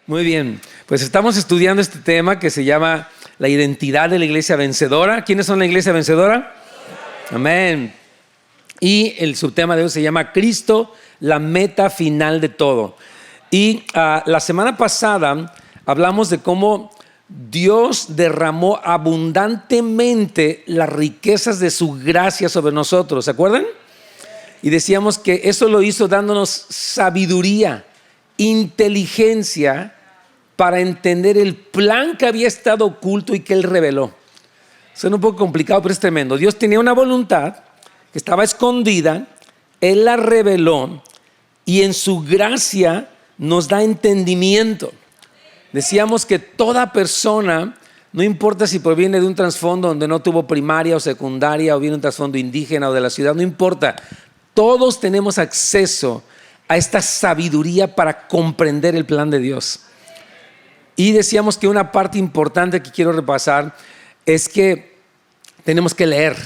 Muy bien, pues estamos estudiando este tema que se llama la identidad de la iglesia vencedora. ¿Quiénes son la iglesia vencedora? Amén. Y el subtema de hoy se llama Cristo, la meta final de todo. Y la semana pasada hablamos de cómo Dios derramó abundantemente las riquezas de su gracia sobre nosotros. ¿Se acuerdan? Y decíamos que eso lo hizo dándonos sabiduría, inteligencia para entender el plan que había estado oculto y que Él reveló. Suena un poco complicado, pero es tremendo. Dios tenía una voluntad que estaba escondida, Él la reveló y en su gracia nos da entendimiento. Decíamos que toda persona, no importa si proviene de un trasfondo donde no tuvo primaria o secundaria o viene de un trasfondo indígena o de la ciudad, no importa. Todos tenemos acceso a esta sabiduría para comprender el plan de Dios. Y decíamos que una parte importante que quiero repasar es que tenemos que leer.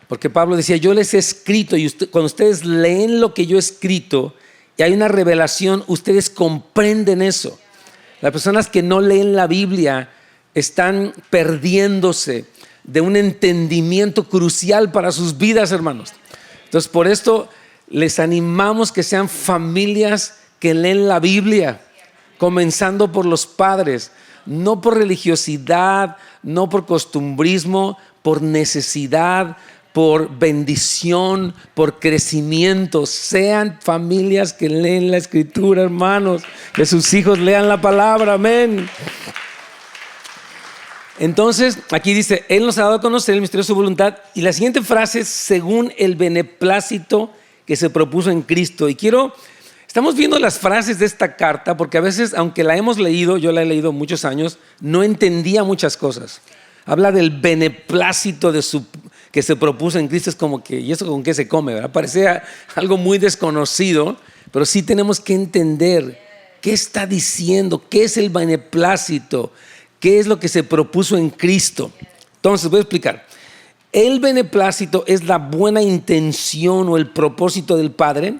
Porque Pablo decía, yo les he escrito y cuando ustedes leen lo que yo he escrito y hay una revelación, ustedes comprenden eso. Las personas que no leen la Biblia están perdiéndose de un entendimiento crucial para sus vidas, hermanos. Entonces, por esto les animamos que sean familias que leen la Biblia, comenzando por los padres, no por religiosidad, no por costumbrismo, por necesidad, por bendición, por crecimiento. Sean familias que leen la Escritura, hermanos, que sus hijos lean la palabra, amén. Entonces, aquí dice, Él nos ha dado a conocer el misterio de su voluntad. Y la siguiente frase es, según el beneplácito que se propuso en Cristo. Y estamos viendo las frases de esta carta, porque a veces, aunque la hemos leído, yo la he leído muchos años, no entendía muchas cosas. Habla del beneplácito que se propuso en Cristo, es como que, ¿y eso con qué se come? ¿Verdad? Parece algo muy desconocido, pero sí tenemos que entender qué está diciendo, qué es el beneplácito, qué es lo que se propuso en Cristo. Entonces, voy a explicar. El beneplácito es la buena intención o el propósito del Padre,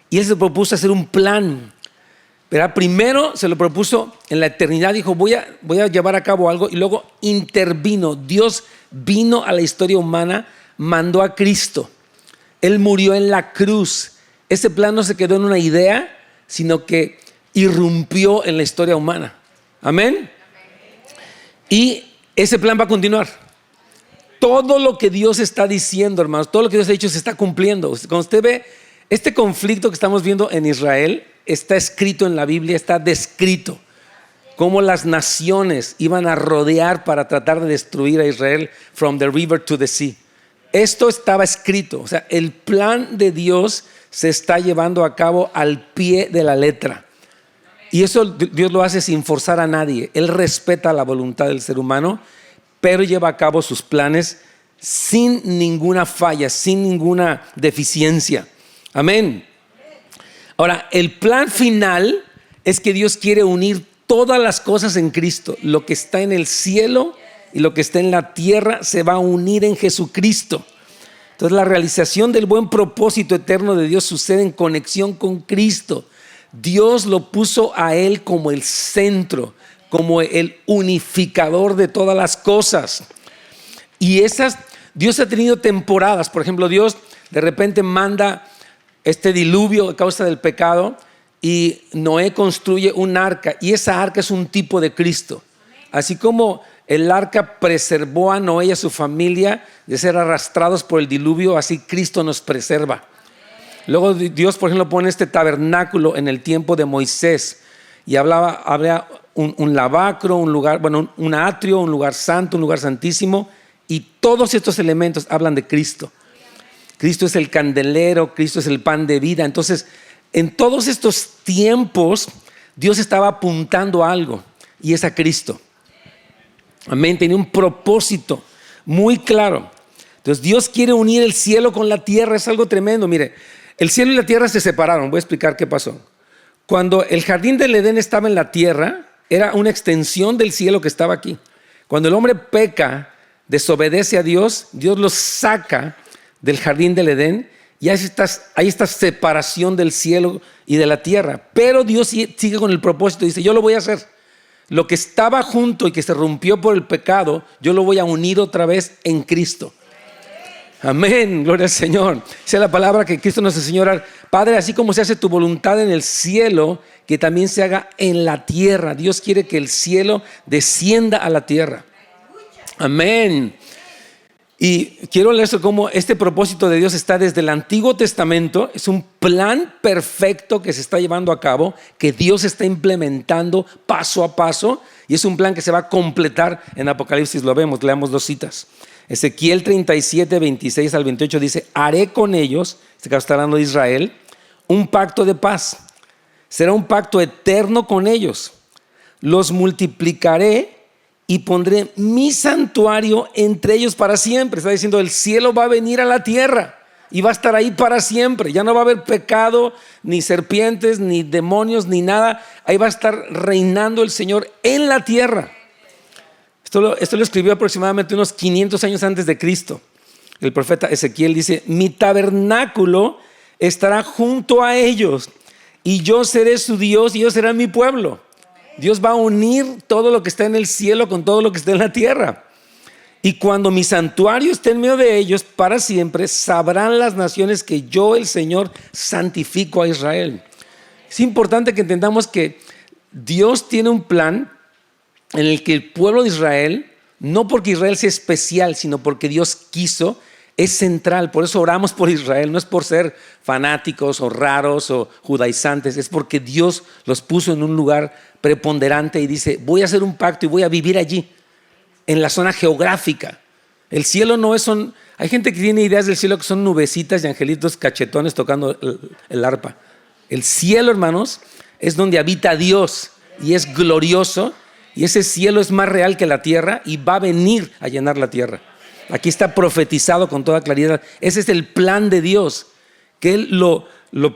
y Él se propuso hacer un plan. ¿Verdad? Primero se lo propuso en la eternidad, dijo voy a llevar a cabo algo, y luego intervino. Dios vino a la historia humana, mandó a Cristo. Él murió en la cruz. Ese plan no se quedó en una idea, sino que irrumpió en la historia humana. Amén. Y ese plan va a continuar. Todo lo que Dios está diciendo, hermanos, todo lo que Dios ha dicho se está cumpliendo. Cuando usted ve este conflicto que estamos viendo en Israel, está escrito en la Biblia, está descrito cómo las naciones iban a rodear para tratar de destruir a Israel from the river to the sea. Esto estaba escrito, o sea, el plan de Dios se está llevando a cabo al pie de la letra. Y eso Dios lo hace sin forzar a nadie. Él respeta la voluntad del ser humano, pero lleva a cabo sus planes sin ninguna falla, sin ninguna deficiencia. Amén. Ahora, el plan final es que Dios quiere unir todas las cosas en Cristo. Lo que está en el cielo y lo que está en la tierra se va a unir en Jesucristo. Entonces, la realización del buen propósito eterno de Dios sucede en conexión con Cristo. Dios lo puso a Él como el centro, como el unificador de todas las cosas. Y Dios ha tenido temporadas. Por ejemplo, Dios de repente manda este diluvio a causa del pecado y Noé construye un arca, y esa arca es un tipo de Cristo. Así como el arca preservó a Noé y a su familia de ser arrastrados por el diluvio, así Cristo nos preserva. Luego Dios, por ejemplo, pone este tabernáculo en el tiempo de Moisés y habla un lavacro, un lugar, un atrio, un lugar santo, un lugar santísimo, y todos estos elementos hablan de Cristo. Cristo es el candelero, Cristo es el pan de vida. Entonces, en todos estos tiempos, Dios estaba apuntando a algo, y es a Cristo. Amén, tenía un propósito muy claro. Entonces, Dios quiere unir el cielo con la tierra, es algo tremendo. Mire, el cielo y la tierra se separaron. Voy a explicar qué pasó. Cuando el jardín del Edén estaba en la tierra, era una extensión del cielo que estaba aquí. Cuando el hombre peca, desobedece a Dios, Dios los saca del jardín del Edén y hay esta separación del cielo y de la tierra. Pero Dios sigue con el propósito, dice, yo lo voy a hacer. Lo que estaba junto y que se rompió por el pecado, yo lo voy a unir otra vez en Cristo. Amén, gloria al Señor. Esa es la palabra que Cristo nos enseñó a orar. Padre, así como se hace tu voluntad en el cielo, que también se haga en la tierra. Dios quiere que el cielo descienda a la tierra. Amén. Y quiero leer eso como este propósito de Dios está desde el Antiguo Testamento. Es un plan perfecto que se está llevando a cabo, que Dios está implementando paso a paso. Y es un plan que se va a completar en Apocalipsis. Lo vemos, leamos 2 citas. Ezequiel 37, 26 al 28 dice, haré con ellos, este caso está hablando de Israel, un pacto de paz. Será un pacto eterno con ellos. Los multiplicaré y pondré mi santuario entre ellos para siempre. Está diciendo, el cielo va a venir a la tierra y va a estar ahí para siempre. Ya no va a haber pecado, ni serpientes, ni demonios, ni nada. Ahí va a estar reinando el Señor en la tierra. Esto lo escribió aproximadamente unos 500 años antes de Cristo. El profeta Ezequiel dice, mi tabernáculo estará junto a ellos y yo seré su Dios y ellos serán mi pueblo. Dios va a unir todo lo que está en el cielo con todo lo que está en la tierra. Y cuando mi santuario esté en medio de ellos para siempre, sabrán las naciones que yo, el Señor, santifico a Israel. Es importante que entendamos que Dios tiene un plan en el que el pueblo de Israel, no porque Israel sea especial, sino porque Dios quiso, es central. Por eso oramos por Israel. No es por ser fanáticos o raros o judaizantes, es porque Dios los puso en un lugar preponderante y dice, voy a hacer un pacto y voy a vivir allí, en la zona geográfica. El cielo no es... Hay gente que tiene ideas del cielo que son nubecitas y angelitos cachetones tocando el arpa. El cielo, hermanos, es donde habita Dios y es glorioso. Y ese cielo es más real que la tierra y va a venir a llenar la tierra. Aquí está profetizado con toda claridad. Ese es el plan de Dios, que Él lo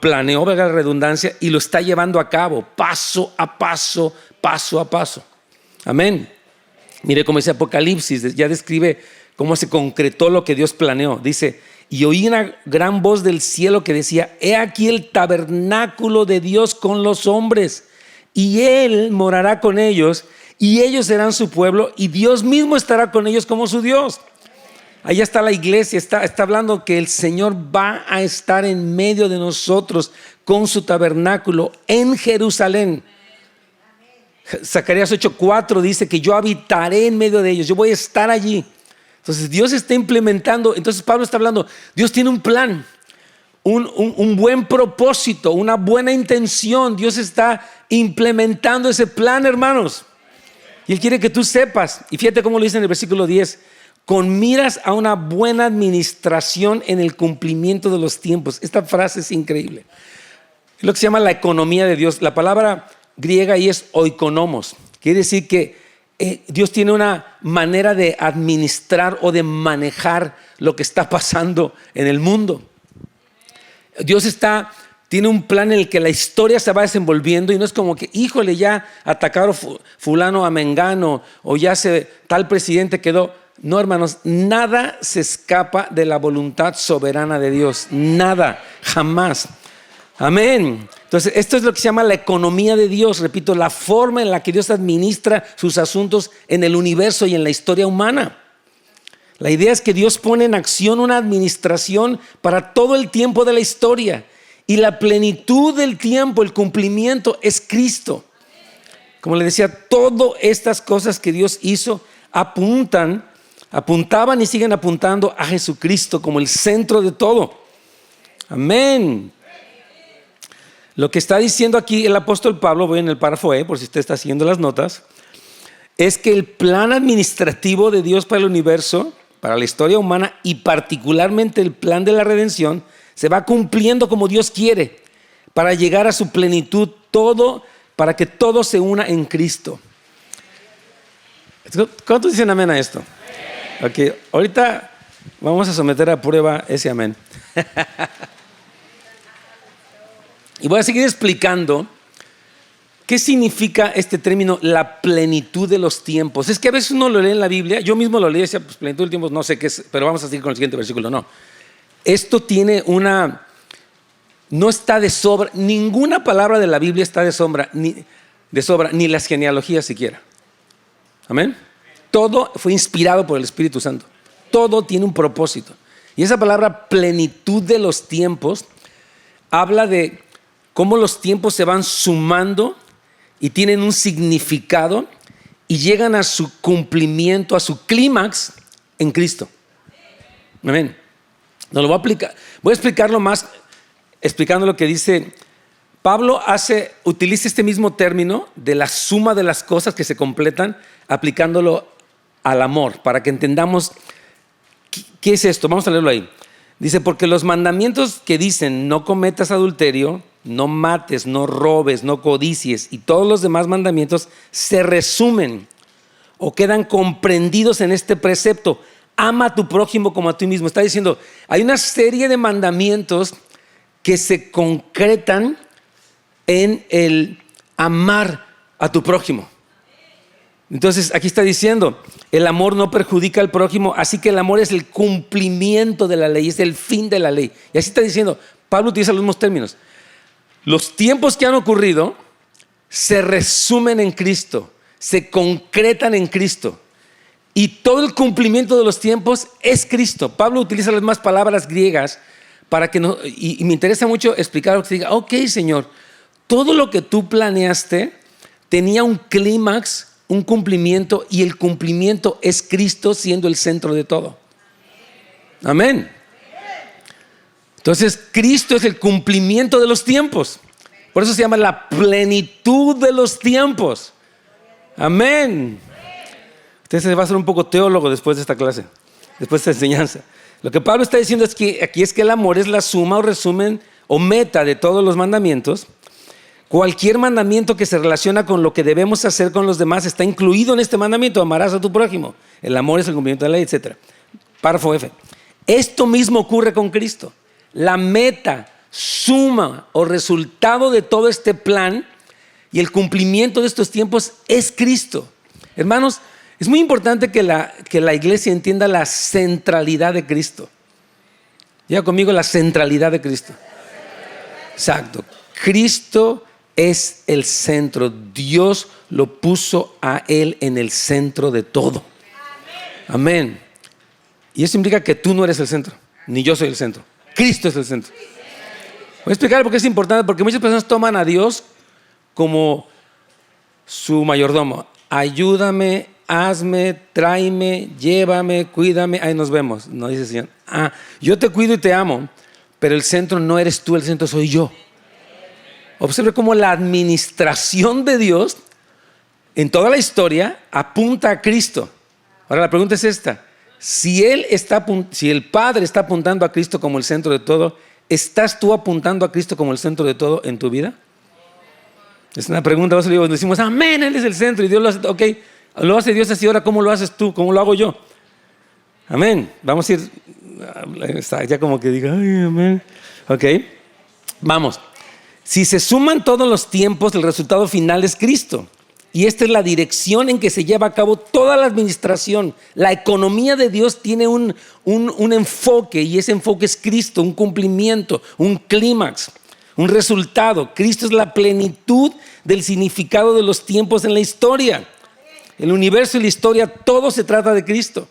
planeó, valga la redundancia, y lo está llevando a cabo, paso a paso, paso a paso. Amén. Mire cómo dice Apocalipsis, ya describe cómo se concretó lo que Dios planeó. Dice, y oí una gran voz del cielo que decía, he aquí el tabernáculo de Dios con los hombres, y Él morará con ellos, y ellos serán su pueblo, y Dios mismo estará con ellos como su Dios. Allá está la iglesia, está hablando que el Señor va a estar en medio de nosotros con su tabernáculo en Jerusalén. Zacarías 8:4 dice que yo habitaré en medio de ellos, yo voy a estar allí. Entonces Dios está implementando, entonces Pablo está hablando, Dios tiene un plan, un buen propósito, una buena intención. Dios está implementando ese plan, hermanos. Y Él quiere que tú sepas, y fíjate cómo lo dice en el versículo 10, con miras a una buena administración en el cumplimiento de los tiempos. Esta frase es increíble. Es lo que se llama la economía de Dios. La palabra griega ahí es oikonomos. Quiere decir que Dios tiene una manera de administrar o de manejar lo que está pasando en el mundo. Dios tiene un plan en el que la historia se va desenvolviendo y no es como que, híjole, ya atacaron fulano a mengano o ya tal presidente quedó. No, hermanos, nada se escapa de la voluntad soberana de Dios. Nada, jamás. Amén. Entonces, esto es lo que se llama la economía de Dios. Repito, la forma en la que Dios administra sus asuntos en el universo y en la historia humana. La idea es que Dios pone en acción una administración para todo el tiempo de la historia. Y la plenitud del tiempo, el cumplimiento, es Cristo. Como le decía, todas estas cosas que Dios hizo apuntaban y siguen apuntando a Jesucristo como el centro de todo. Amén. Lo que está diciendo aquí el apóstol Pablo, voy en el párrafo E, por si usted está haciendo las notas, es que el plan administrativo de Dios para el universo, para la historia humana y particularmente el plan de la redención, se va cumpliendo como Dios quiere para llegar a su plenitud, todo, para que todo se una en Cristo. ¿Cuántos dicen amén a esto? Ok, ahorita vamos a someter a prueba ese amén. Y voy a seguir explicando qué significa este término, la plenitud de los tiempos. Es que a veces uno lo lee en la Biblia, yo mismo lo leí y decía, pues plenitud de tiempos, no sé qué es, pero vamos a seguir con el siguiente versículo. No. esto tiene no está de sobra, ninguna palabra de la Biblia está de sobra, ni las genealogías siquiera. Amén. Todo fue inspirado por el Espíritu Santo. Todo tiene un propósito. Y esa palabra plenitud de los tiempos habla de cómo los tiempos se van sumando y tienen un significado y llegan a su cumplimiento, a su clímax en Cristo. Amén. No lo voy a aplicar. Voy a explicarlo más, explicando lo que dice Pablo. Utiliza este mismo término de la suma de las cosas que se completan, aplicándolo al amor, para que entendamos qué es esto. Vamos a leerlo ahí. Dice, porque los mandamientos que dicen no cometas adulterio, no mates, no robes, no codicies, y todos los demás mandamientos se resumen o quedan comprendidos en este precepto: ama a tu prójimo como a ti mismo. Está diciendo, hay una serie de mandamientos que se concretan en el amar a tu prójimo. Entonces aquí está diciendo, el amor no perjudica al prójimo, así que el amor es el cumplimiento de la ley, es el fin de la ley. Y así está diciendo, Pablo utiliza los mismos términos. Los tiempos que han ocurrido se resumen en Cristo, se concretan en Cristo. Y todo el cumplimiento de los tiempos es Cristo. Pablo utiliza las mismas palabras griegas para que no, y me interesa mucho explicar lo que diga, ok, Señor, todo lo que tú planeaste tenía un clímax, un cumplimiento, y el cumplimiento es Cristo siendo el centro de todo. Amén. Entonces, Cristo es el cumplimiento de los tiempos. Por eso se llama la plenitud de los tiempos. Amén. Usted se va a hacer un poco teólogo después de esta clase, después de esta enseñanza. Lo que Pablo está diciendo es que aquí es que el amor es la suma o resumen o meta de todos los mandamientos. Cualquier mandamiento que se relaciona con lo que debemos hacer con los demás está incluido en este mandamiento: amarás a tu prójimo. El amor es el cumplimiento de la ley, etc. Párrafo F. Esto mismo ocurre con Cristo. La meta, suma o resultado de todo este plan y el cumplimiento de estos tiempos es Cristo. Hermanos, es muy importante que la iglesia entienda la centralidad de Cristo. Diga conmigo, la centralidad de Cristo. Exacto. Cristo es el centro. Dios lo puso a Él en el centro de todo. Amén. Y eso implica que tú no eres el centro, ni yo soy el centro. Cristo es el centro. Voy a explicar por qué es importante, porque muchas personas toman a Dios como su mayordomo. Ayúdame, hazme, tráeme, llévame, cuídame, ahí nos vemos. No dice el Señor, yo te cuido y te amo, pero el centro no eres tú, el centro soy yo. Observe cómo la administración de Dios en toda la historia apunta a Cristo. Ahora la pregunta es esta: si el Padre está apuntando a Cristo como el centro de todo, ¿estás tú apuntando a Cristo como el centro de todo en tu vida? Es una pregunta. Decimos, amén, Él es el centro, y Dios lo hace. Ok, lo hace Dios así. Ahora, ¿cómo lo haces tú? ¿Cómo lo hago yo? Amén. Vamos a ir, ya como que diga, ay, amén. Ok, vamos. Si se suman todos los tiempos, el resultado final es Cristo. Y esta es la dirección en que se lleva a cabo toda la administración. La economía de Dios tiene un enfoque, y ese enfoque es Cristo, un cumplimiento, un clímax, un resultado. Cristo es la plenitud del significado de los tiempos en la historia. El universo y la historia, todo se trata de Cristo.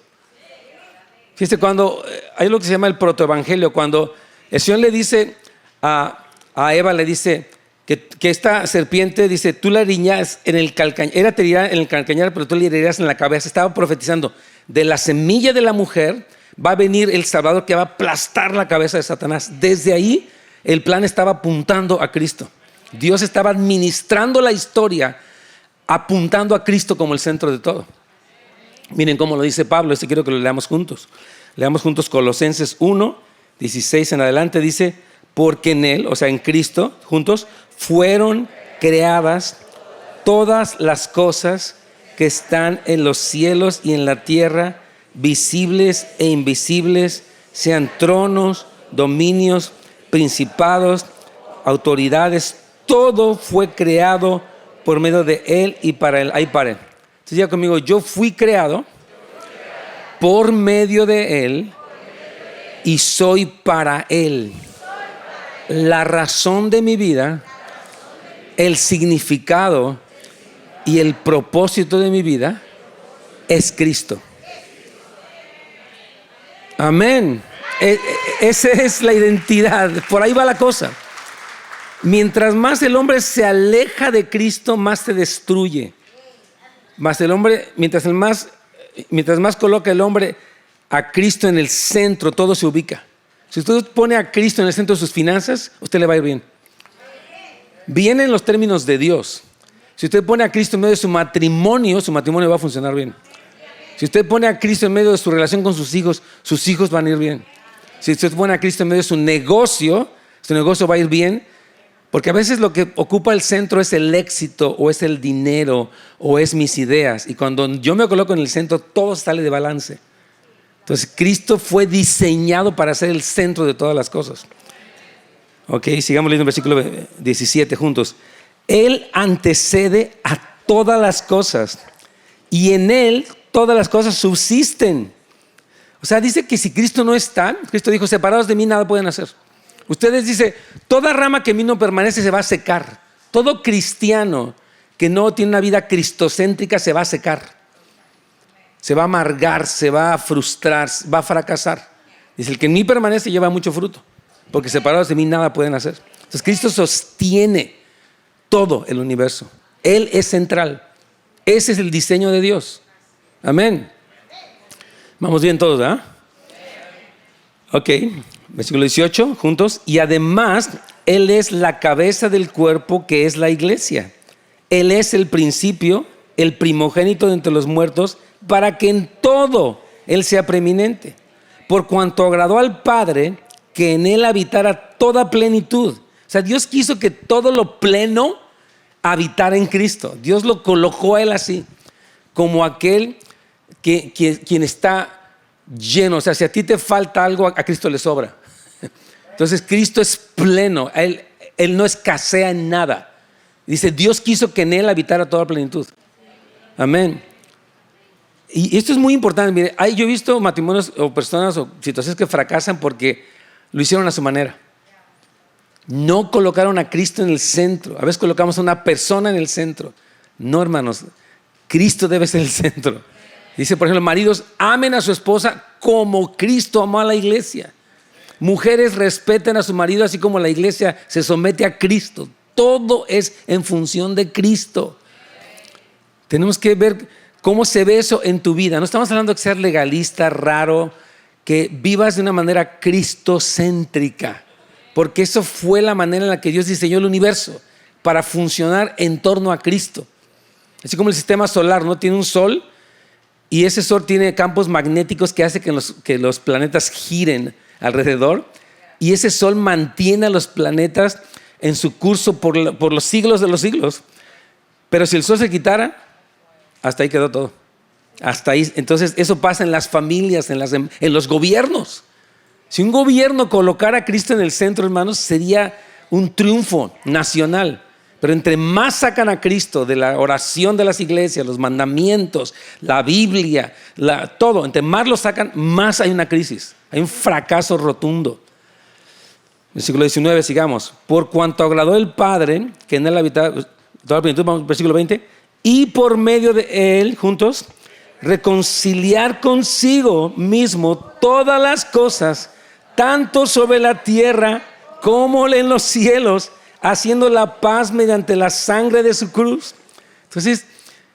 Fíjate, cuando hay lo que se llama el protoevangelio, cuando el Señor le dice a Eva, le dice que esta serpiente, dice, tú la herirás en el calcañar, era te herirá en el calcañar, pero tú le herirás en la cabeza. Estaba profetizando, de la semilla de la mujer va a venir el Salvador que va a aplastar la cabeza de Satanás. Desde ahí el plan estaba apuntando a Cristo. Dios estaba administrando la historia apuntando a Cristo como el centro de todo. Miren cómo lo dice Pablo. Quiero que lo leamos juntos. Leamos juntos Colosenses 1, 16 en adelante. Dice, porque en Él, o sea en Cristo, juntos, fueron creadas todas las cosas que están en los cielos y en la tierra, visibles e invisibles, sean tronos, dominios, principados, autoridades. Todo fue creado por medio de Él y para Él. Ahí paren. Entonces ya conmigo, yo fui creado por medio de Él y soy para Él. La razón de mi vida, el significado y el propósito de mi vida es Cristo. Amén. Esa es la identidad. Por ahí va la cosa. Mientras más el hombre se aleja de Cristo, más se destruye. Más el hombre, mientras más coloca el hombre a Cristo en el centro, todo se ubica. Si usted pone a Cristo en el centro de sus finanzas, a usted le va a ir bien. Bien en los términos de Dios. Si usted pone a Cristo en medio de su matrimonio va a funcionar bien. Si usted pone a Cristo en medio de su relación con sus hijos van a ir bien. Si usted pone a Cristo en medio de su negocio va a ir bien. Porque a veces lo que ocupa el centro es el éxito, o es el dinero, o es mis ideas. Y cuando yo me coloco en el centro, todo sale de balance. Entonces, Cristo fue diseñado para ser el centro de todas las cosas. Ok, sigamos leyendo el versículo 17 juntos. Él antecede a todas las cosas, y en Él todas las cosas subsisten. O sea, dice que si Cristo no está, Cristo dijo, separados de mí nada pueden hacer. Ustedes dicen, toda rama que en mí no permanece se va a secar. Todo cristiano que no tiene una vida cristocéntrica se va a secar. Se va a amargar, se va a frustrar, va a fracasar. Dice, el que en mí permanece lleva mucho fruto, porque separados de mí nada pueden hacer. Entonces Cristo sostiene todo el universo. Él es central. Ese es el diseño de Dios. Amén. Vamos bien todos, ¿verdad? Ok, versículo 18, juntos. Y además, Él es la cabeza del cuerpo, que es la iglesia. Él es el principio, el primogénito de entre los muertos, para que en todo Él sea preeminente. Por cuanto agradó al Padre que en Él habitara toda plenitud. O sea, Dios quiso que todo lo pleno habitara en Cristo. Dios lo colocó a Él así, como aquel quien está lleno. O sea, si a ti te falta algo, a Cristo le sobra. Entonces Cristo es pleno. Él no escasea en nada. Dice, Dios quiso que en Él habitara toda plenitud. Amén. Y esto es muy importante. Mire, yo he visto matrimonios o personas o situaciones que fracasan porque lo hicieron a su manera. No colocaron a Cristo en el centro. A veces colocamos a una persona en el centro. No, hermanos, Cristo debe ser el centro. Dice, por ejemplo, maridos, amen a su esposa como Cristo amó a la iglesia. Mujeres, respeten a su marido así como la iglesia se somete a Cristo. Todo es en función de Cristo. Tenemos que ver cómo se ve eso en tu vida. No estamos hablando de ser legalista, raro, que vivas de una manera cristocéntrica, porque eso fue la manera en la que Dios diseñó el universo, para funcionar en torno a Cristo. Así como el sistema solar, ¿no? Tiene un sol, y ese sol tiene campos magnéticos que hace que los planetas giren alrededor, y ese sol mantiene a los planetas en su curso por los siglos de los siglos. Pero si el sol se quitara, hasta ahí quedó todo. Hasta ahí. Entonces eso pasa en las familias, en los gobiernos. Si un gobierno colocara a Cristo en el centro, hermanos, sería un triunfo nacional. Pero entre más sacan a Cristo de la oración de las iglesias, los mandamientos, la Biblia, todo, entre más lo sacan, más hay una crisis. Hay un fracaso rotundo. Versículo 19, sigamos. Por cuanto agradó el Padre, que en Él habitaba toda la plenitud, vamos, versículo 20, y por medio de Él, juntos, reconciliar consigo mismo todas las cosas, tanto sobre la tierra como en los cielos, haciendo la paz mediante la sangre de su cruz. Entonces,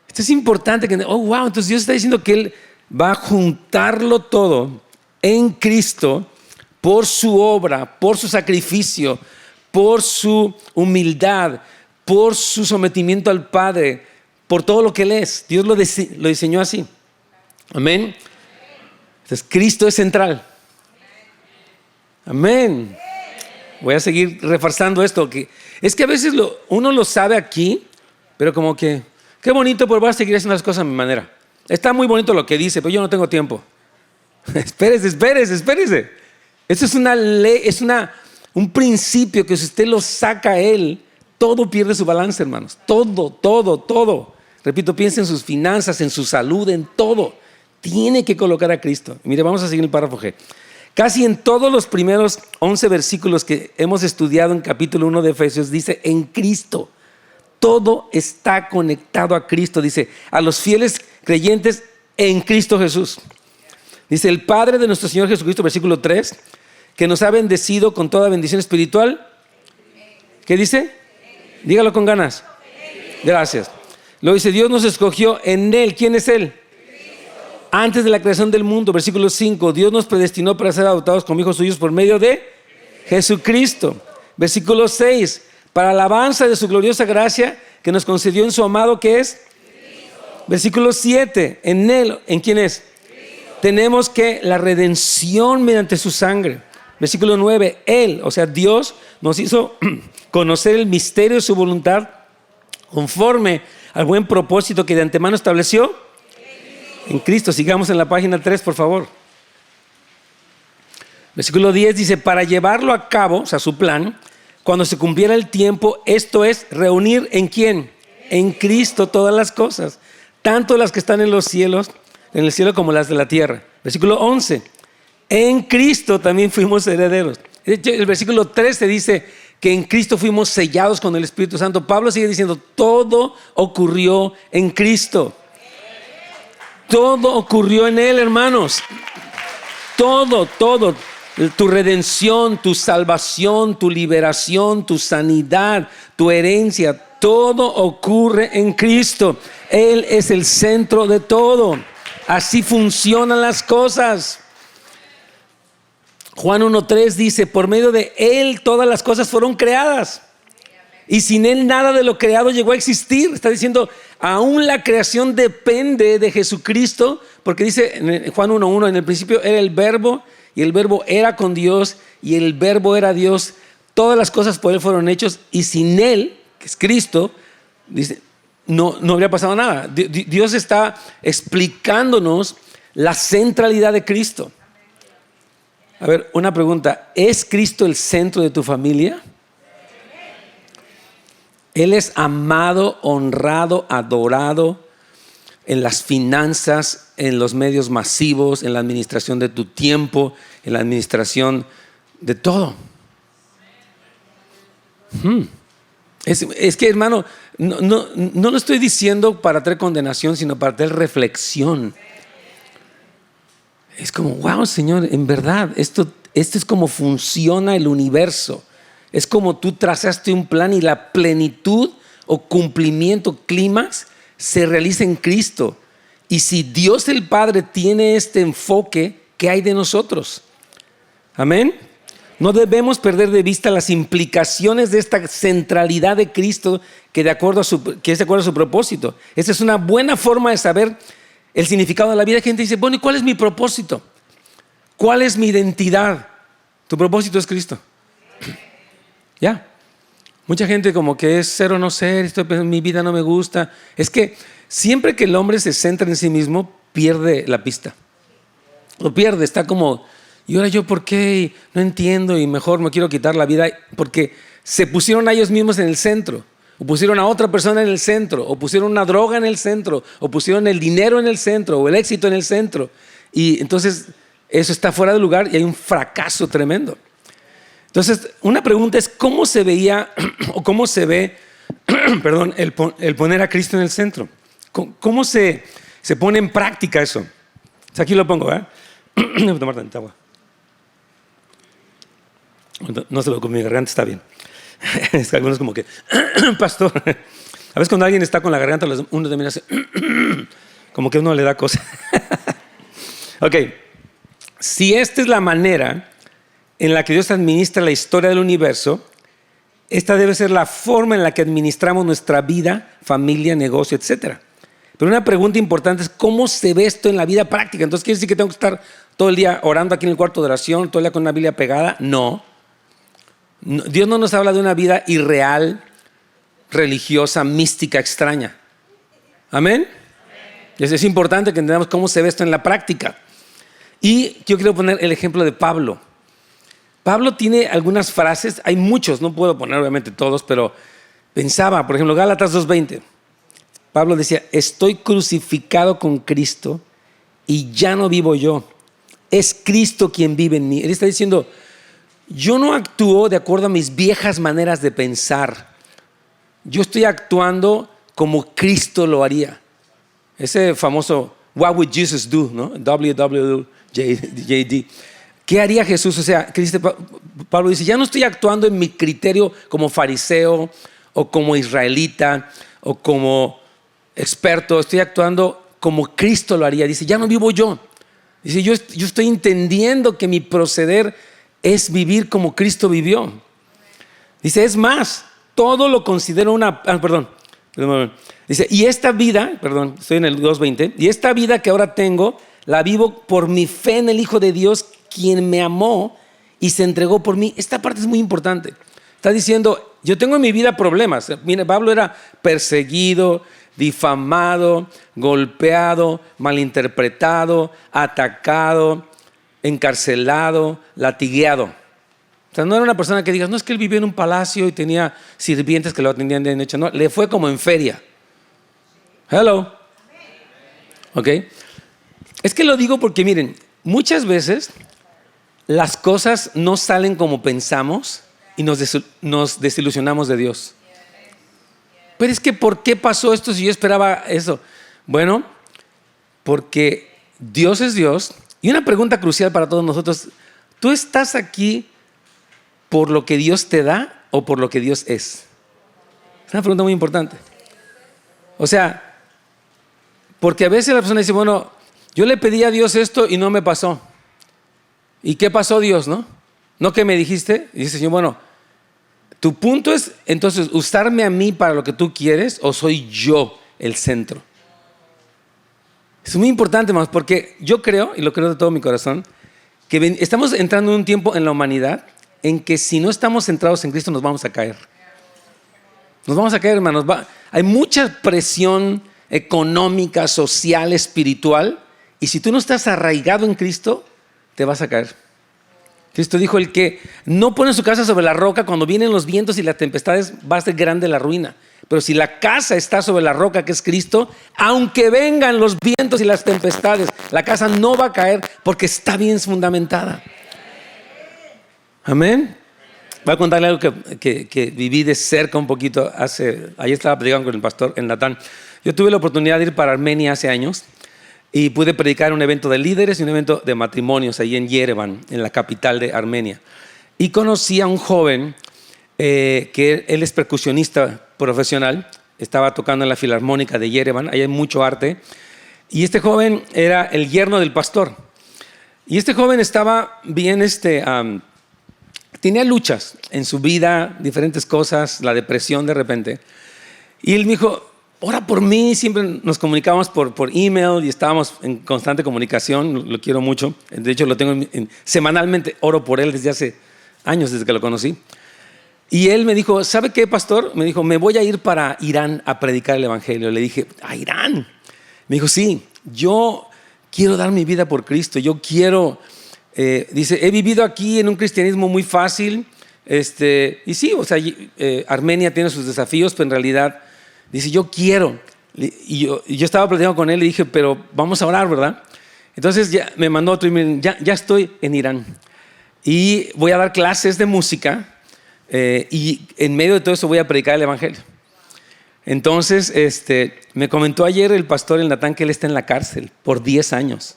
esto es importante. Entonces Dios está diciendo que Él va a juntarlo todo en Cristo por su obra, por su sacrificio, por su humildad, por su sometimiento al Padre, por todo lo que Él es. Dios lo diseñó así. Amén. Entonces Cristo es central. Amén. Voy a seguir reforzando esto. Es que a veces uno lo sabe aquí, pero como que, qué bonito, pero voy a seguir haciendo las cosas a mi manera. Está muy bonito lo que dice, pero yo no tengo tiempo. Espérese. Esto es una ley, un principio que si usted lo saca a Él, todo pierde su balance, hermanos. Todo. Repito, piensa en sus finanzas, en su salud, en todo. Tiene que colocar a Cristo. Mire, vamos a seguir el párrafo G. Casi en todos los primeros 11 versículos que hemos estudiado en capítulo 1 de Efesios dice en Cristo. Todo está conectado a Cristo. Dice a los fieles creyentes en Cristo Jesús. Dice el Padre de nuestro Señor Jesucristo, versículo 3, que nos ha bendecido con toda bendición espiritual. ¿Qué dice? Dígalo con ganas. Gracias. Lo dice, Dios nos escogió en Él. ¿Quién es Él? Antes de la creación del mundo, versículo 5, Dios nos predestinó para ser adoptados como hijos suyos por medio de Jesucristo. Versículo 6, para alabanza de su gloriosa gracia que nos concedió en su amado, ¿qué es? Cristo. Versículo 7, en Él, ¿en quién es? Cristo. Tenemos que la redención mediante su sangre. Versículo 9, Él, o sea, Dios nos hizo conocer el misterio de su voluntad conforme al buen propósito que de antemano estableció en Cristo. Sigamos en la página 3, por favor. Versículo 10 dice, para llevarlo a cabo, o sea, su plan, cuando se cumpliera el tiempo, esto es, reunir ¿en quién? En Cristo todas las cosas, tanto las que están en los cielos, en el cielo como las de la tierra. Versículo 11, en Cristo también fuimos herederos. De hecho, el versículo 13 dice que en Cristo fuimos sellados con el Espíritu Santo. Pablo sigue diciendo, todo ocurrió en Cristo. Todo ocurrió en Él, hermanos. Todo. Tu redención, tu salvación, tu liberación, tu sanidad, tu herencia, todo ocurre en Cristo. Él es el centro de todo. Así funcionan las cosas. Juan 1:3 dice, por medio de Él todas las cosas fueron creadas. Y sin Él nada de lo creado llegó a existir. Está diciendo, aún la creación depende de Jesucristo, porque dice en Juan 1:1, en el principio era el Verbo, y el Verbo era con Dios, y el Verbo era Dios. Todas las cosas por Él fueron hechas, y sin Él, que es Cristo, dice, no habría pasado nada. Dios está explicándonos la centralidad de Cristo. A ver, una pregunta, ¿es Cristo el centro de tu familia? Él es amado, honrado, adorado en las finanzas, en los medios masivos, en la administración de tu tiempo, en la administración de todo. Es que, hermano, no lo estoy diciendo para traer condenación, sino para traer reflexión. Es como, wow, Señor, en verdad, esto es como funciona el universo. Es como tú trazaste un plan y la plenitud o cumplimiento, clímax, se realiza en Cristo. Y si Dios el Padre tiene este enfoque, ¿qué hay de nosotros? Amén. No debemos perder de vista las implicaciones de esta centralidad de Cristo que es de acuerdo a su propósito. Esa es una buena forma de saber el significado de la vida. La gente dice, bueno, ¿y cuál es mi propósito? ¿Cuál es mi identidad? Tu propósito es Cristo. Ya. Mucha gente como que es ser o no ser, mi vida no me gusta. Es que siempre que el hombre se centra en sí mismo, pierde la pista. Lo pierde, está como, ¿y ahora yo por qué? No entiendo y mejor me quiero quitar la vida. Porque se pusieron a ellos mismos en el centro. O pusieron a otra persona en el centro. O pusieron una droga en el centro. O pusieron el dinero en el centro. O el éxito en el centro. Y entonces eso está fuera de lugar y hay un fracaso tremendo. Entonces, una pregunta es, ¿cómo se veía o cómo se ve perdón, el poner a Cristo en el centro? ¿Cómo se pone en práctica eso? O sea, aquí lo pongo, ¿eh? Voy a tomar tanta agua. No se lo con mi garganta, está bien. Es que algunos como que, pastor. A veces cuando alguien está con la garganta, uno también hace, como que uno le da cosa. Ok, si esta es la manera en la que Dios administra la historia del universo, esta debe ser la forma en la que administramos nuestra vida, familia, negocio, etc. Pero una pregunta importante es, ¿cómo se ve esto en la vida práctica? Entonces, ¿quiere decir que tengo que estar todo el día orando aquí en el cuarto de oración, todo el día con una Biblia pegada? No. Dios no nos habla de una vida irreal, religiosa, mística, extraña. ¿Amén? Es importante que entendamos cómo se ve esto en la práctica. Y yo quiero poner el ejemplo de Pablo. Pablo tiene algunas frases, hay muchos, no puedo poner obviamente todos, pero pensaba, por ejemplo, Gálatas 2:20. Pablo decía, estoy crucificado con Cristo y ya no vivo yo. es Cristo quien vive en mí. Él está diciendo, yo no actúo de acuerdo a mis viejas maneras de pensar. Yo estoy actuando como Cristo lo haría. Ese famoso What would Jesus do, ¿no? WWJD. ¿Qué haría Jesús? O sea, Pablo dice, ya no estoy actuando en mi criterio como fariseo o como israelita o como experto. Estoy actuando como Cristo lo haría. Dice, ya no vivo yo. Dice, yo estoy entendiendo que mi proceder es vivir como Cristo vivió. Dice, es más, todo lo considero una... perdón. Dice, y esta vida, perdón, estoy en el 2:20, y esta vida que ahora tengo, la vivo por mi fe en el Hijo de Dios, quien me amó y se entregó por mí. Esta parte es muy importante. Está diciendo, yo tengo en mi vida problemas. Mire, Pablo era perseguido, difamado, golpeado, malinterpretado, atacado, encarcelado, latigueado. O sea, no era una persona que digas, no es que él vivía en un palacio y tenía sirvientes que lo atendían de noche. No, le fue como en feria. Hello. Ok. Es que lo digo porque miren, muchas veces las cosas no salen como pensamos y nos desilusionamos de Dios. Pero es que ¿por qué pasó esto si yo esperaba eso? Bueno, porque Dios es Dios. Y una pregunta crucial para todos nosotros, ¿tú estás aquí por lo que Dios te da o por lo que Dios es? Es una pregunta muy importante. O sea, porque a veces la persona dice, bueno, yo le pedí a Dios esto y no me pasó. ¿Y qué pasó, Dios, no? ¿No que me dijiste? Y dice, Señor, bueno, tu punto es entonces usarme a mí para lo que tú quieres o soy yo el centro. Es muy importante, más porque yo creo, y lo creo de todo mi corazón, que estamos entrando en un tiempo en la humanidad en que si no estamos centrados en Cristo nos vamos a caer. Nos vamos a caer, hermanos. Hay mucha presión económica, social, espiritual, y si tú no estás arraigado en Cristo, te vas a caer. Cristo dijo, el que no pone su casa sobre la roca, cuando vienen los vientos y las tempestades, va a ser grande la ruina. Pero si la casa está sobre la roca, que es Cristo, aunque vengan los vientos y las tempestades, la casa no va a caer porque está bien fundamentada. Amén. Voy a contarle algo que viví de cerca un poquito. Ayer estaba predicando con el pastor en Natán. Yo tuve la oportunidad de ir para Armenia hace años y pude predicar en un evento de líderes y un evento de matrimonios ahí en Yerevan, en la capital de Armenia. Y conocí a un joven que él es percusionista profesional, estaba tocando en la Filarmónica de Yerevan, ahí hay mucho arte. Y este joven era el yerno del pastor. Y este joven estaba bien, tenía luchas en su vida, diferentes cosas, la depresión de repente. Y él me dijo, ora por mí. Siempre nos comunicábamos por email y estábamos en constante comunicación. Lo quiero mucho. De hecho, lo tengo semanalmente. Oro por él desde hace años, desde que lo conocí. Y él me dijo, ¿sabe qué, pastor? Me dijo, me voy a ir para Irán a predicar el evangelio. Le dije, ¿a Irán? Me dijo, sí, yo quiero dar mi vida por Cristo. Yo quiero... dice, he vivido aquí en un cristianismo muy fácil, y sí, o sea, Armenia tiene sus desafíos, pero en realidad, dice, yo quiero, y yo estaba platicando con él y dije, pero vamos a orar, ¿verdad? Entonces ya me mandó otro email, ya estoy en Irán y voy a dar clases de música y en medio de todo eso voy a predicar el evangelio. Entonces, me comentó ayer el pastor el Natán que él está en la cárcel por 10 años.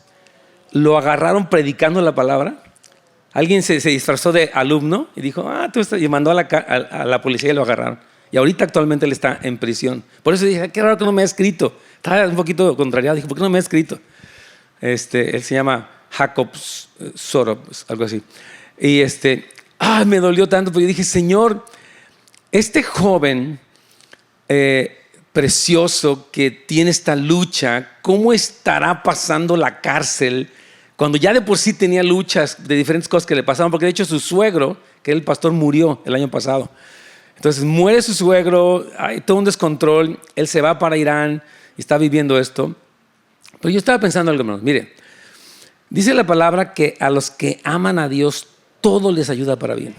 Lo agarraron predicando la palabra. Alguien se disfrazó de alumno y dijo, tú estás, y mandó a la policía y lo agarraron. Y ahorita actualmente él está en prisión. Por eso dije, qué raro que no me ha escrito. Estaba un poquito contrariado. Dije, ¿por qué no me ha escrito? Él se llama Jacob Sorob, algo así. Y me dolió tanto porque yo dije, Señor, este joven precioso que tiene esta lucha, ¿cómo estará pasando la cárcel cuando ya de por sí tenía luchas de diferentes cosas que le pasaban? Porque de hecho su suegro, que era el pastor, murió el año pasado. Entonces muere su suegro, hay todo un descontrol, él se va para Irán y está viviendo esto. Pero yo estaba pensando algo, hermanos. Mire, dice la palabra que a los que aman a Dios todo les ayuda para bien.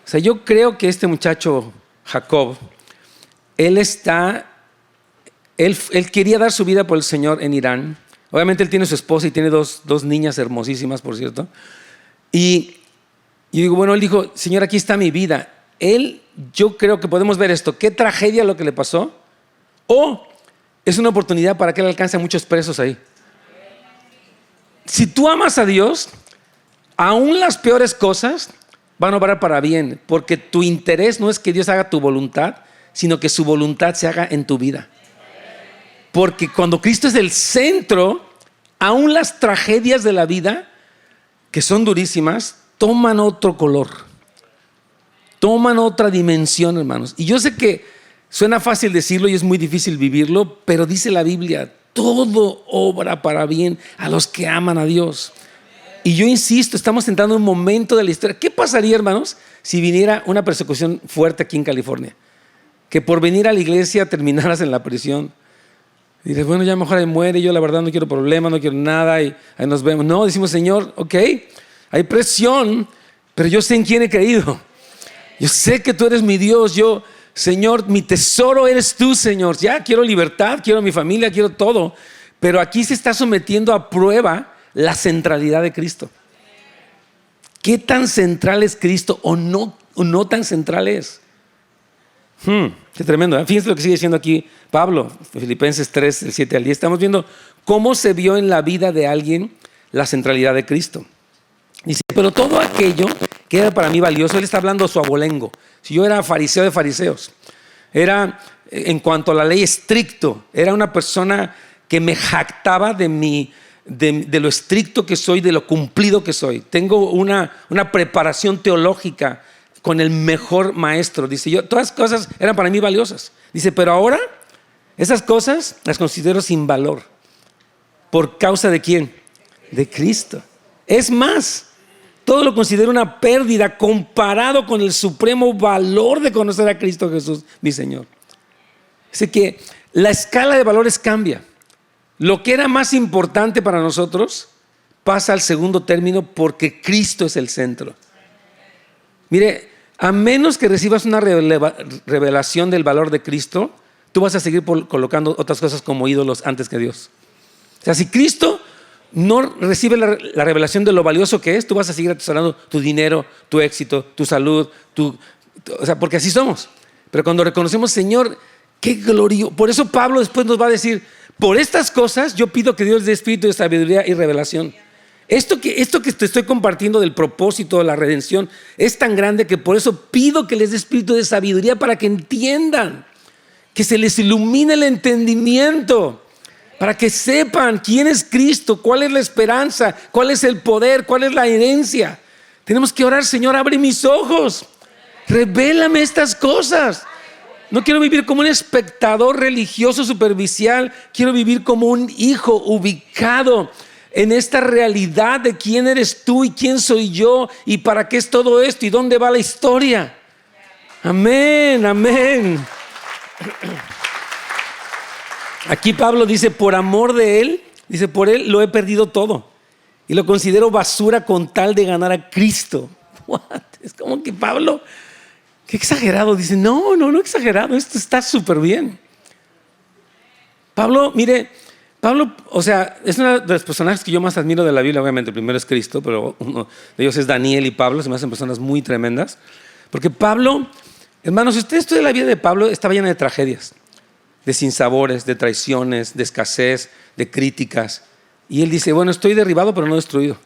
O sea, yo creo que este muchacho Jacob, él quería dar su vida por el Señor en Irán, Obviamente él tiene su esposa y tiene dos niñas hermosísimas, por cierto. Y yo digo, bueno, él dijo, Señor, aquí está mi vida. Yo creo que podemos ver esto. ¿Qué tragedia lo que le pasó? O es una oportunidad para que él alcance a muchos presos ahí. Si tú amas a Dios, aún las peores cosas van a obrar para bien, porque tu interés no es que Dios haga tu voluntad, sino que su voluntad se haga en tu vida. Porque cuando Cristo es el centro, aún las tragedias de la vida, que son durísimas, toman otro color, toman otra dimensión, hermanos. Y yo sé que suena fácil decirlo y es muy difícil vivirlo, pero dice la Biblia, todo obra para bien a los que aman a Dios. Y yo insisto, estamos entrando en un momento de la historia. ¿Qué pasaría, hermanos, si viniera una persecución fuerte aquí en California? Que por venir a la iglesia terminaras en la prisión. Y dices, bueno, ya mejor ahí muere, yo la verdad no quiero problemas, no quiero nada, y ahí nos vemos. No, decimos, Señor, ok, hay presión, pero yo sé en quién he creído. Yo sé que tú eres mi Dios, Señor, mi tesoro eres tú, Señor. Ya quiero libertad, quiero mi familia, quiero todo. Pero aquí se está sometiendo a prueba la centralidad de Cristo. ¿Qué tan central es Cristo o no tan central es? Qué tremendo, ¿eh? Fíjense lo que sigue diciendo aquí Pablo, Filipenses 3, del 7 al 10. Estamos viendo cómo se vio en la vida de alguien la centralidad de Cristo. Dice, pero todo aquello que era para mí valioso, él está hablando su abolengo. Si yo era fariseo de fariseos, era en cuanto a la ley estricto, era una persona que me jactaba de lo estricto que soy, de lo cumplido que soy. Tengo una preparación teológica con el mejor maestro. Dice, todas las cosas eran para mí valiosas. Dice, pero ahora esas cosas las considero sin valor. ¿Por causa de quién? De Cristo. Es más, todo lo considero una pérdida comparado con el supremo valor de conocer a Cristo Jesús, mi Señor. Dice que la escala de valores cambia. Lo que era más importante para nosotros pasa al segundo término porque Cristo es el centro. Mire, a menos que recibas una revelación del valor de Cristo, tú vas a seguir colocando otras cosas como ídolos antes que Dios. O sea, si Cristo no recibe la revelación de lo valioso que es, tú vas a seguir atesorando tu dinero, tu éxito, tu salud, o sea, porque así somos. Pero cuando reconocemos, Señor, qué glorioso. Por eso Pablo después nos va a decir, por estas cosas yo pido que Dios dé espíritu de sabiduría y revelación. Esto que te estoy compartiendo del propósito de la redención es tan grande que por eso pido que les dé espíritu de sabiduría para que entiendan, que se les ilumine el entendimiento, para que sepan quién es Cristo, cuál es la esperanza, cuál es el poder, cuál es la herencia. Tenemos que orar, Señor, abre mis ojos, revélame estas cosas. No quiero vivir como un espectador religioso superficial, quiero vivir como un hijo ubicado en esta realidad de quién eres tú y quién soy yo y para qué es todo esto y dónde va la historia. Amén, amén. Aquí Pablo dice, por amor de él, dice, por él lo he perdido todo y lo considero basura con tal de ganar a Cristo. What? Es como que Pablo, qué exagerado. Dice, no exagerado, esto está súper bien. Pablo, o sea, es uno de los personajes que yo más admiro de la Biblia. Obviamente, el primero es Cristo, pero uno de ellos es Daniel y Pablo. Se me hacen personas muy tremendas. Porque Pablo, hermanos, si usted estudia la vida de Pablo, estaba llena de tragedias, de sinsabores, de traiciones, de escasez, de críticas. Y él dice, bueno, estoy derribado, pero no destruido.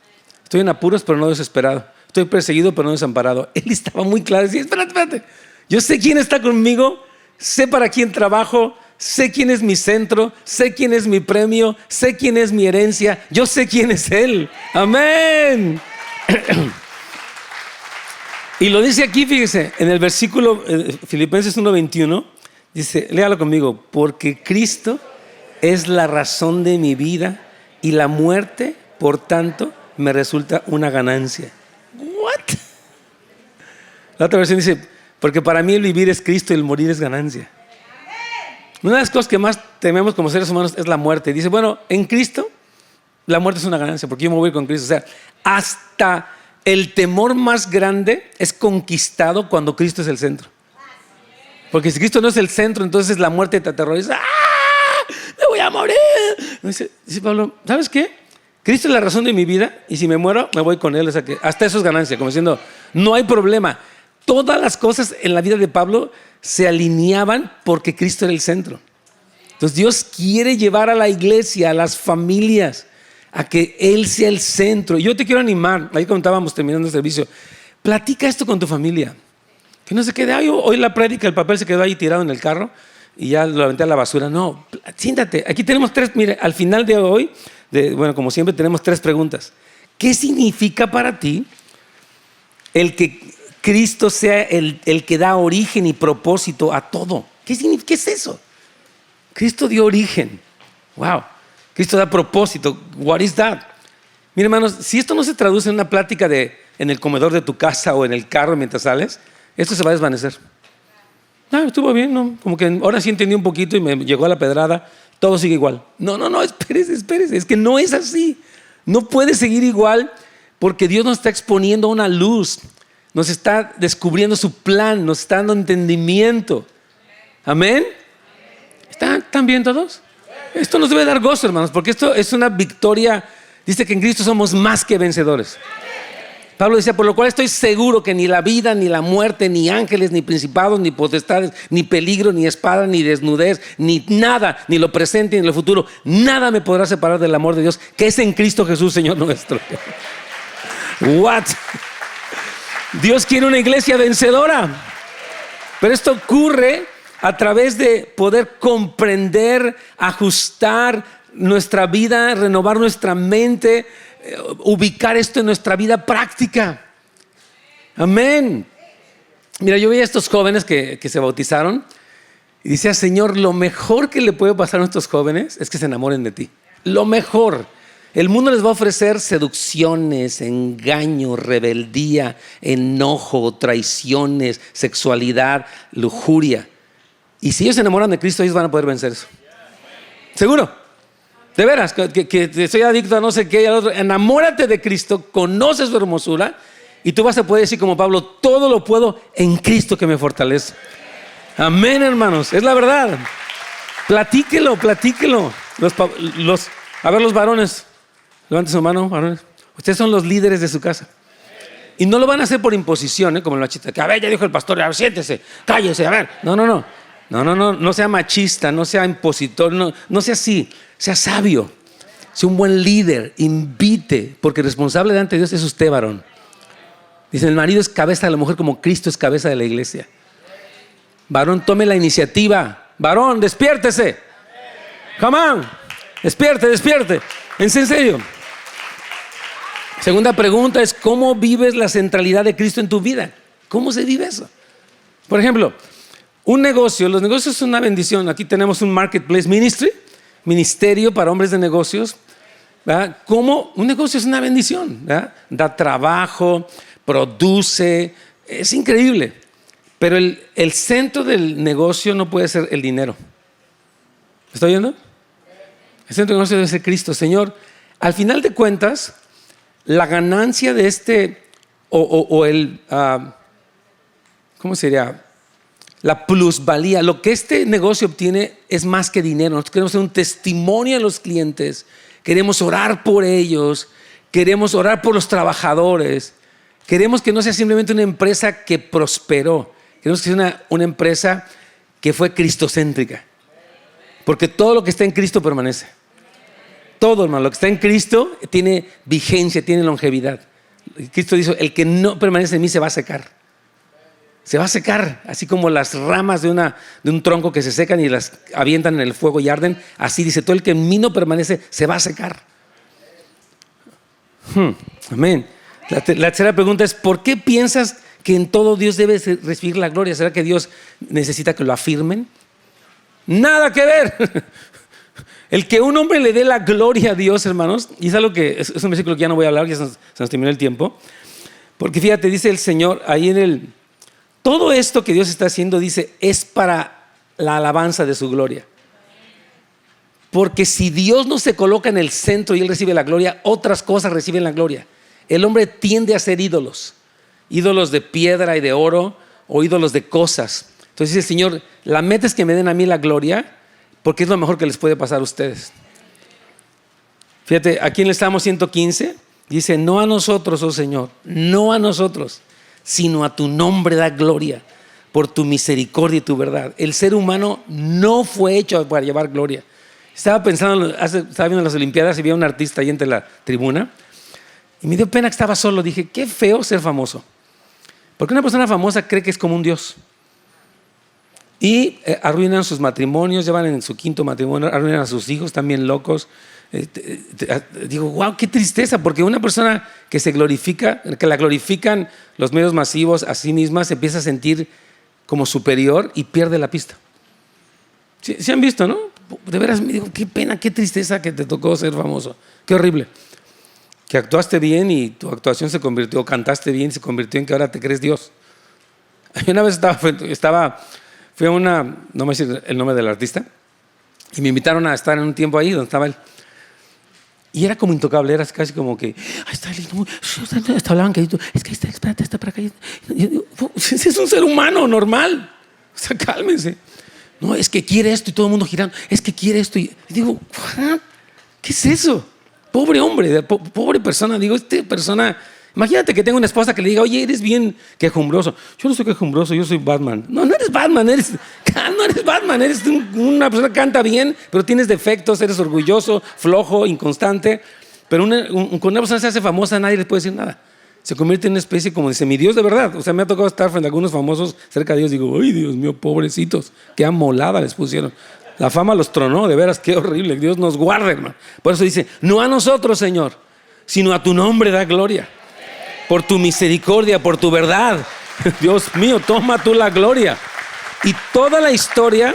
Estoy en apuros, pero no desesperado. Estoy perseguido, pero no desamparado. Él estaba muy claro. Decía, espérate. Yo sé quién está conmigo, sé para quién trabajo, sé quién es mi centro, sé quién es mi premio, sé quién es mi herencia, yo sé quién es Él. Amén. Y lo dice aquí, fíjese, en el versículo Filipenses 1:21, dice, léalo conmigo, porque Cristo es la razón de mi vida y la muerte, por tanto, me resulta una ganancia. ¿What? La otra versión dice, porque para mí el vivir es Cristo y el morir es ganancia. Una de las cosas que más tememos como seres humanos es la muerte. Dice, bueno, en Cristo la muerte es una ganancia porque yo me voy con Cristo. O sea, hasta el temor más grande es conquistado cuando Cristo es el centro. Porque si Cristo no es el centro, entonces la muerte te aterroriza. ¡Ah! me voy a morir. Dice Pablo, ¿sabes qué? Cristo es la razón de mi vida y si me muero, me voy con Él. O sea que hasta eso es ganancia, como diciendo, no hay problema. Todas las cosas en la vida de Pablo se alineaban porque Cristo era el centro. Entonces Dios quiere llevar a la iglesia, a las familias, a que Él sea el centro. Y yo te quiero animar, ahí contábamos terminando el servicio, platica esto con tu familia. Que no se quede, hoy la prédica, el papel se quedó ahí tirado en el carro y ya lo aventé a la basura. No, siéntate. Aquí tenemos mire, al final de hoy, como siempre tenemos 3 preguntas. ¿Qué significa para ti el que Cristo sea el que da origen y propósito a todo? ¿Qué es eso? Cristo dio origen. Wow. Cristo da propósito. What is that? Mira, hermanos, si esto no se traduce en una plática en el comedor de tu casa o en el carro mientras sales, esto se va a desvanecer. Estuvo bien, ¿no? Como que ahora sí entendí un poquito y me llegó a la pedrada. Todo sigue igual. No, espérese. Es que no es así. No puede seguir igual porque Dios nos está exponiendo a una luz. Nos está descubriendo su plan. Nos está dando entendimiento. Amén. ¿Están bien todos? Esto nos debe dar gozo, hermanos, porque esto es una victoria. Dice que en Cristo somos más que vencedores. Pablo decía, por lo cual estoy seguro que ni la vida, ni la muerte, ni ángeles, ni principados, ni potestades, ni peligro, ni espada, ni desnudez, ni nada, ni lo presente, ni lo futuro, nada me podrá separar del amor de Dios, que es en Cristo Jesús, Señor nuestro. What? Dios quiere una iglesia vencedora. Pero esto ocurre a través de poder comprender, ajustar nuestra vida, renovar nuestra mente, ubicar esto en nuestra vida práctica. Amén. Mira, yo veía a estos jóvenes que se bautizaron y decía, Señor, lo mejor que le puede pasar a estos jóvenes es que se enamoren de ti. Lo mejor. El mundo les va a ofrecer seducciones, engaño, rebeldía, enojo, traiciones, sexualidad, lujuria. Y si ellos se enamoran de Cristo, ellos van a poder vencer eso. ¿Seguro? De veras, que soy adicto a no sé qué y al otro. Enamórate de Cristo, conoce su hermosura y tú vas a poder decir como Pablo, todo lo puedo en Cristo que me fortalece. Amén, hermanos, es la verdad. Platíquelo. A ver, los varones, levanten su mano, varones. Ustedes son los líderes de su casa. Y no lo van a hacer por imposición, como el machista. Que a ver, ya dijo el pastor, a ver, siéntese, cállese, a ver. No sea machista, no sea impositor, no sea así. Sea sabio, sea un buen líder, invite, porque responsable delante de Dios es usted, varón. Dice, el marido es cabeza de la mujer como Cristo es cabeza de la iglesia. Varón, tome la iniciativa. Varón, despiértese. Come on, despierte. En serio. Segunda pregunta es, ¿cómo vives la centralidad de Cristo en tu vida? ¿Cómo se vive eso? Por ejemplo, los negocios son una bendición. Aquí tenemos un marketplace ministry, ministerio para hombres de negocios, ¿verdad? Como un negocio es una bendición, ¿verdad? Da trabajo, produce, es increíble. Pero el centro del negocio no puede ser el dinero. ¿Está oyendo? El centro del negocio debe ser Cristo. Señor, al final de cuentas, la ganancia de ¿cómo sería? La plusvalía, lo que este negocio obtiene es más que dinero. Nosotros queremos ser un testimonio a los clientes, queremos orar por ellos, queremos orar por los trabajadores, queremos que no sea simplemente una empresa que prosperó, queremos que sea una empresa que fue cristocéntrica, porque todo lo que está en Cristo permanece. Todo, hermano, lo que está en Cristo tiene vigencia, tiene longevidad. Cristo dijo, el que no permanece en mí se va a secar. Se va a secar, así como las ramas de un tronco que se secan y las avientan en el fuego y arden. Así dice, todo el que en mí no permanece se va a secar. Amén. La tercera pregunta es, ¿por qué piensas que en todo Dios debe recibir la gloria? ¿Será que Dios necesita que lo afirmen? Nada que ver. El que un hombre le dé la gloria a Dios, hermanos, y es algo que es un versículo que ya no voy a hablar, ya se nos terminó el tiempo. Porque fíjate, dice el Señor ahí todo esto que Dios está haciendo, dice, es para la alabanza de su gloria. Porque si Dios no se coloca en el centro y Él recibe la gloria, otras cosas reciben la gloria. El hombre tiende a ser ídolos de piedra y de oro o ídolos de cosas. Entonces dice el Señor, la meta es que me den a mí la gloria, porque es lo mejor que les puede pasar a ustedes. Fíjate, aquí en el Salmo 115 dice: no a nosotros, oh Señor, no a nosotros, sino a tu nombre da gloria por tu misericordia y tu verdad. El ser humano no fue hecho para llevar gloria. Estaba pensando, estaba viendo las Olimpiadas y vi a un artista ahí entre la tribuna y me dio pena que estaba solo. Dije, qué feo ser famoso, porque una persona famosa cree que es como un dios y arruinan sus matrimonios, llevan en su quinto matrimonio, arruinan a sus hijos, también locos. Digo, wow, qué tristeza, porque una persona que se glorifica, que la glorifican los medios masivos a sí misma, se empieza a sentir como superior y pierde la pista. ¿Sí han visto, no? De veras me digo, qué pena, qué tristeza que te tocó ser famoso. Qué horrible. Que actuaste bien y tu actuación se convirtió, o cantaste bien y se convirtió en que ahora te crees Dios. Una vez fui a una, no me voy a decir el nombre del artista, y me invitaron a estar en un tiempo ahí donde estaba él. Y era como intocable, era casi como que, ahí está él, hasta hablaban que es que ahí está, espérate, está para acá. Ese es un ser humano normal, o sea, cálmense. No, es que quiere esto y todo el mundo girando, es que quiere esto. Y digo, ¿qué es eso? Pobre hombre, pobre persona. Digo, esta persona, imagínate que tenga una esposa que le diga, oye, eres bien quejumbroso. Yo no soy quejumbroso, yo soy Batman. No eres Batman, no eres Batman, eres una persona que canta bien, pero tienes defectos, eres orgulloso, flojo, inconstante. Pero cuando una persona se hace famosa, nadie le puede decir nada. Se convierte en una especie como de semidios de verdad. O sea, me ha tocado estar frente a algunos famosos cerca de Dios. Digo, ay, Dios mío, pobrecitos, qué amolada les pusieron. La fama los tronó, de veras, qué horrible. Dios nos guarde, hermano. Por eso dice, no a nosotros, Señor, sino a tu nombre da gloria. Por tu misericordia, por tu verdad. Dios mío, toma tú la gloria. Y toda la historia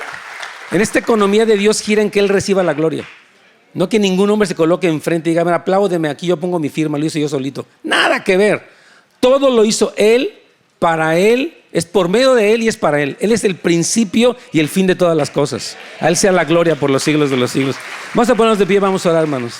en esta economía de Dios gira en que Él reciba la gloria. No que ningún hombre se coloque enfrente y diga, apláudeme, aquí yo pongo mi firma, lo hice yo solito. Nada que ver. Todo lo hizo Él, para Él, es por medio de Él y es para Él. Él es el principio y el fin de todas las cosas. A Él sea la gloria por los siglos de los siglos. Vamos a ponernos de pie, vamos a orar, hermanos.